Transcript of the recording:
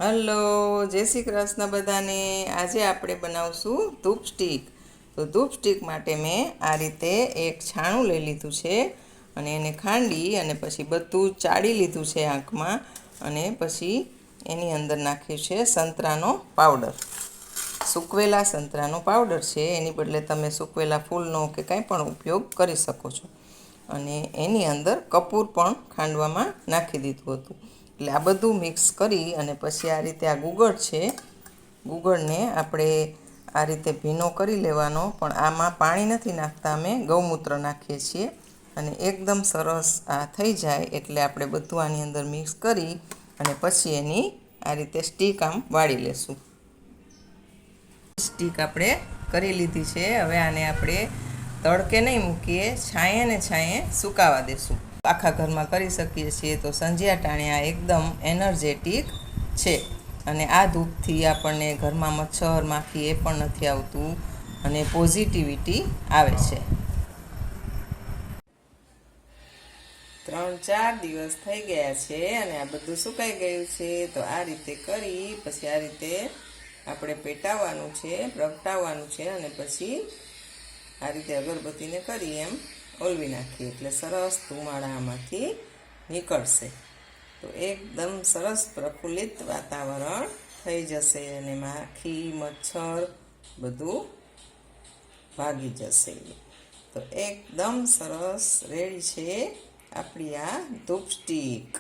Hello, જય શ્રી કૃષ્ણ બધાને। આજે આપણે બનાવશું ધૂપ સ્ટીક। તો ધૂપ સ્ટીક માટે મેં આ રીતે એક છાણું લઈ લીધું છે અને એને ખાંડી અને પછી બધું ચાળી લીધું છે આંખમાં, અને પછી એની અંદર નાખ્યું છે સંતરાનો પાવડર। સૂકવેલા સંતરાનો પાવડર છે, એની બદલે તમે સૂકવેલા ફૂલનો કે કાંઈ પણ ઉપયોગ કરી શકો છો। અને એની અંદર કપૂર પણ ખાંડવામાં નાખી દીધું હતું। એટલે આ બધું મિક્સ કરી અને પછી આ રીતે આ ગુગળ છે, ગુગળને આપણે આ રીતે ભીનો કરી લેવાનો, પણ આમાં પાણી નથી નાખતા, અમે ગૌમૂત્ર નાખીએ છીએ। અને એકદમ સરસ આ થઈ જાય એટલે આપણે બધું આની અંદર મિક્સ કરી અને પછી એની આ રીતે સ્ટીક આમ વાળી લેશું। સ્ટીક આપણે કરી લીધી છે। હવે આને આપણે તડકે નહીં મૂકીએ, છાંયે ને છાંયે સુકાવા દેશું। આખા ઘરમાં કરી શકીએ છીએ, તો સંજ્યા ટાણે આ એકદમ એનર્જેટિક છે। અને આ ધૂપથી આપણને ઘરમાં મચ્છર માખી એ પણ નથી આવતું અને પોઝિટિવિટી આવે છે। 3-4 દિવસ થઈ ગયા છે અને આ બધું સુકાઈ ગયું છે। તો આ રીતે કરી પછી આ રીતે આપણે પેટાવવાનું છે, પ્રગટાવવાનું છે અને પછી આ રીતે અગરબત્તીને કરી એમ ઓલવી નાખીએ એટલે સરસ ધુમાડા આમાંથી નીકળશે। તો એકદમ સરસ પ્રફુલ્લિત વાતાવરણ થઈ જશે અને માખી મચ્છર બધું ભાગી જશે। તો એકદમ સરસ રેડી છે આપણી આ ધૂપ સ્ટીક।